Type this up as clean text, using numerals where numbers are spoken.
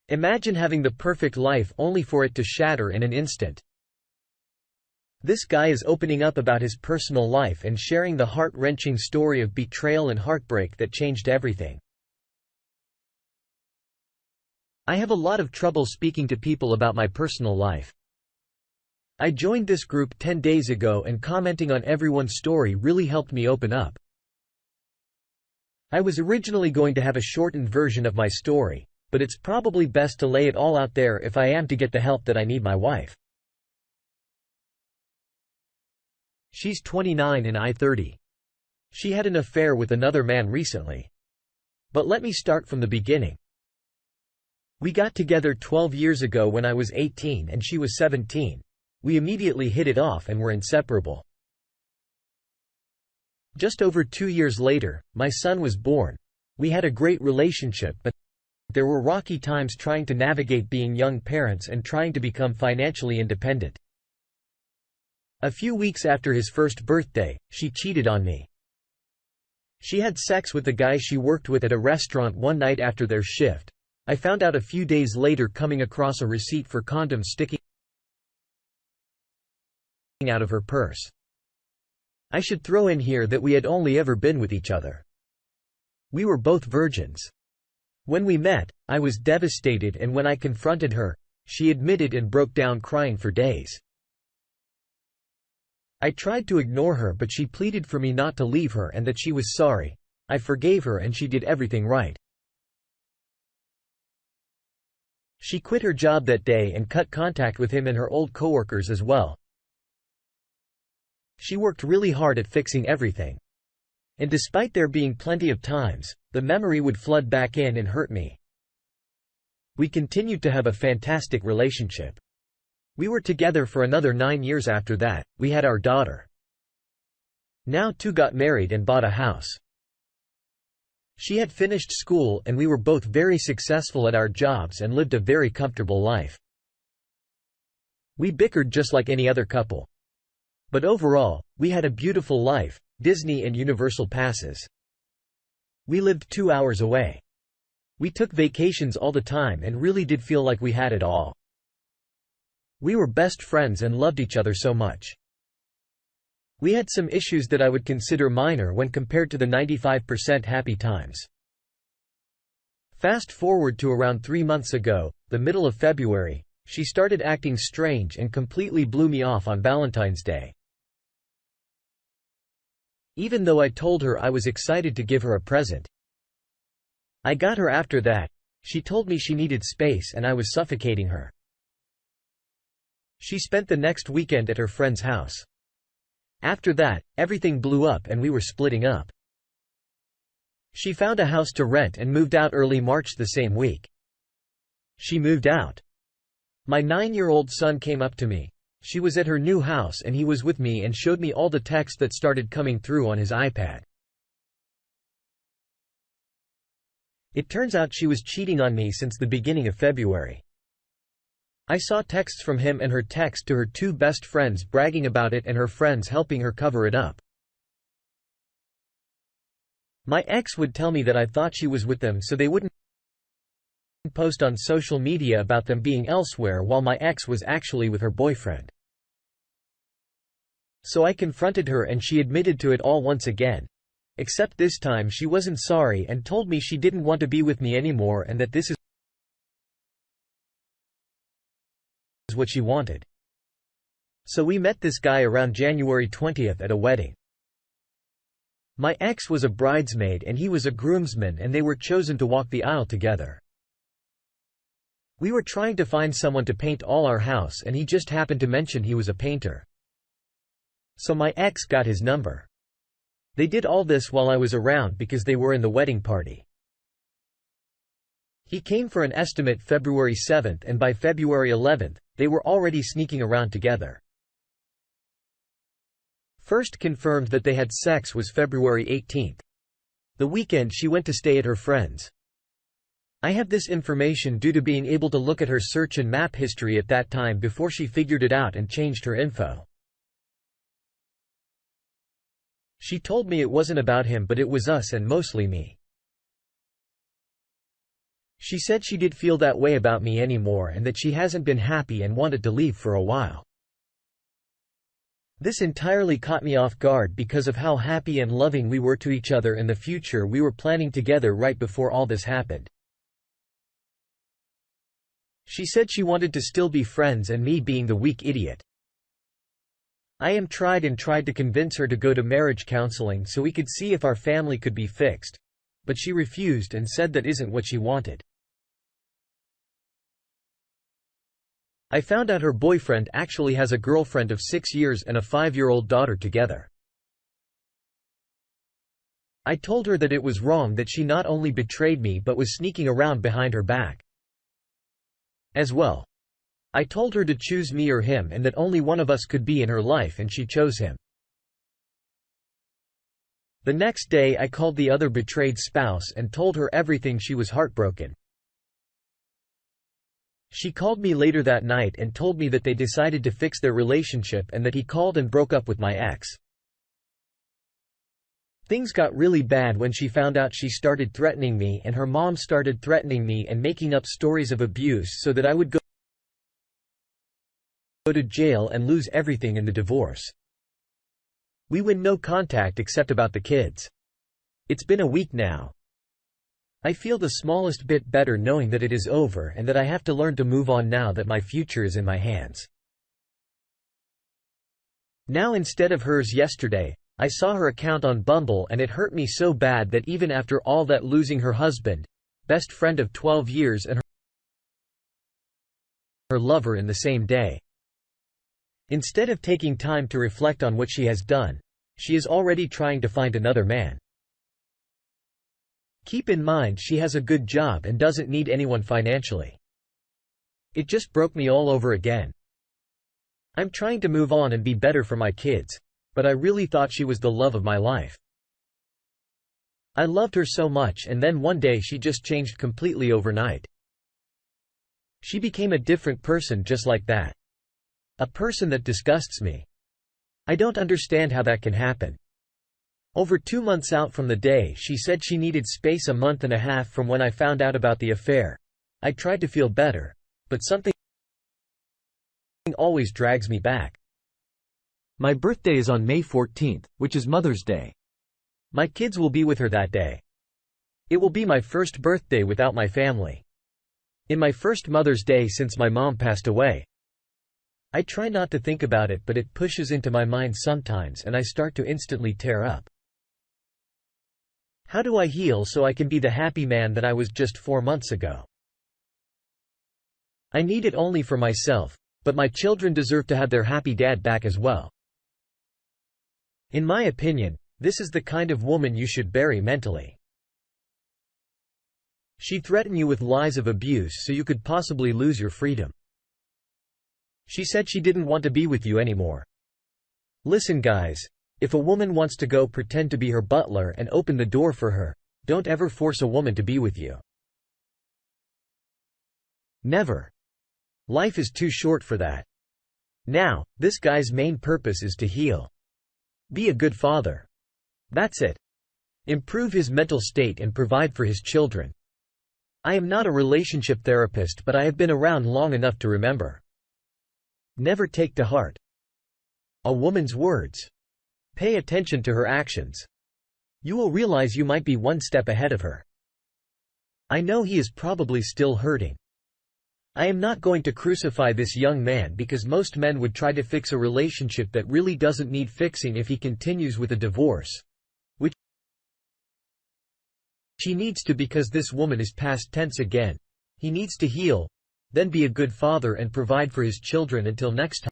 Imagine having the perfect life only for it to shatter in an instant. This guy is opening up about his personal life and sharing the heart-wrenching story of betrayal and heartbreak that changed everything. I have a lot of trouble speaking to people about my personal life. I joined this group 10 days ago, and commenting on everyone's story really helped me open up. I was originally going to have a shortened version of my story, but it's probably best to lay it all out there if I am to get the help that I need. My wife. She's 29 and I'm 30. She had an affair with another man recently. But let me start from the beginning. We got together 12 years ago when I was 18 and she was 17. We immediately hit it off and were inseparable. Just over 2 years later, my son was born. We had a great relationship, but there were rocky times trying to navigate being young parents and trying to become financially independent. A few weeks after his first birthday, she cheated on me. She had sex with the guy she worked with at a restaurant one night after their shift. I found out a few days later, coming across a receipt for condoms sticking out of her purse. I should throw in here that we had only ever been with each other. We were both virgins. When we met, I was devastated, and when I confronted her, she admitted and broke down crying for days. I tried to ignore her, but she pleaded for me not to leave her and that she was sorry. I forgave her and she did everything right. She quit her job that day and cut contact with him and her old coworkers as well. She worked really hard at fixing everything. And despite there being plenty of times, the memory would flood back in and hurt me. We continued to have a fantastic relationship. We were together for another 9 years after that. We had our daughter. Now too, got married and bought a house. She had finished school and we were both very successful at our jobs and lived a very comfortable life. We bickered just like any other couple. But overall, we had a beautiful life, Disney and Universal passes. We lived 2 hours away. We took vacations all the time and really did feel like we had it all. We were best friends and loved each other so much. We had some issues that I would consider minor when compared to the 95% happy times. Fast forward to around 3 months ago, the middle of February, she started acting strange and completely blew me off on Valentine's Day. Even though I told her I was excited to give her a present. I got her after that. She told me she needed space and I was suffocating her. She spent the next weekend at her friend's house. After that, everything blew up and we were splitting up. She found a house to rent and moved out early March the same week. She moved out. My 9-year-old son came up to me. She was at her new house and he was with me and showed me all the text that started coming through on his iPad. It turns out she was cheating on me since the beginning of February. I saw texts from him and her text to her 2 best friends bragging about it and her friends helping her cover it up. My ex would tell me that I thought she was with them so they wouldn't post on social media about them being elsewhere, while my ex was actually with her boyfriend. So I confronted her and she admitted to it all once again. Except this time she wasn't sorry and told me she didn't want to be with me anymore and that this is what she wanted. So we met this guy around January 20th at a wedding. My ex was a bridesmaid and he was a groomsman and they were chosen to walk the aisle together. We were trying to find someone to paint all our house and he just happened to mention he was a painter. So my ex got his number. They did all this while I was around because they were in the wedding party. He came for an estimate February 7th and by February 11th, they were already sneaking around together. First confirmed that they had sex was February 18th. The weekend she went to stay at her friend's. I have this information due to being able to look at her search and map history at that time before she figured it out and changed her info. She told me it wasn't about him but it was us and mostly me. She said she did feel that way about me anymore and that she hasn't been happy and wanted to leave for a while. This entirely caught me off guard because of how happy and loving we were to each other and the future we were planning together right before all this happened. She said she wanted to still be friends, and me being the weak idiot, I tried to convince her to go to marriage counseling so we could see if our family could be fixed, but she refused and said that isn't what she wanted. I found out her boyfriend actually has a girlfriend of 6 years and a 5-year-old daughter together. I told her that it was wrong that she not only betrayed me but was sneaking around behind her back as well. I told her to choose me or him and that only one of us could be in her life, and she chose him. The next day I called the other betrayed spouse and told her everything. She was heartbroken. She called me later that night and told me that they decided to fix their relationship and that he called and broke up with my ex. Things got really bad when she found out. She started threatening me, and her mom started threatening me and making up stories of abuse so that I would go to jail and lose everything in the divorce. We win no contact except about the kids. It's been a week now. I feel the smallest bit better knowing that it is over and that I have to learn to move on now that my future is in my hands. Now instead of hers yesterday, I saw her account on Bumble and it hurt me so bad that even after all that, losing her husband, best friend of 12 years, and her lover in the same day. Instead of taking time to reflect on what she has done, she is already trying to find another man. Keep in mind she has a good job and doesn't need anyone financially. It just broke me all over again. I'm trying to move on and be better for my kids, but I really thought she was the love of my life. I loved her so much, and then one day she just changed completely overnight. She became a different person just like that. A person that disgusts me. I don't understand how that can happen. Over 2 months out from the day she said she needed space, a month and a half from when I found out about the affair, I tried to feel better, but something always drags me back. My birthday is on May 14th, which is Mother's Day. My kids will be with her that day. It will be my first birthday without my family. In my first Mother's Day since my mom passed away. I try not to think about it, but it pushes into my mind sometimes and I start to instantly tear up. How do I heal so I can be the happy man that I was just 4 months ago? I need it only for myself, but my children deserve to have their happy dad back as well. In my opinion, this is the kind of woman you should bury mentally. She threatened you with lies of abuse so you could possibly lose your freedom. She said she didn't want to be with you anymore. Listen guys, if a woman wants to go pretend to be her butler and open the door for her, don't ever force a woman to be with you. Never. Life is too short for that. Now, this guy's main purpose is to heal. Be a good father. That's it. Improve his mental state and provide for his children. I am not a relationship therapist, but I have been around long enough to remember. Never take to heart a woman's words. Pay attention to her actions. You will realize you might be one step ahead of her. I know he is probably still hurting. I am not going to crucify this young man because most men would try to fix a relationship that really doesn't need fixing if he continues with a divorce, which he needs to, because this woman is past tense again. He needs to heal, then be a good father and provide for his children. Until next time.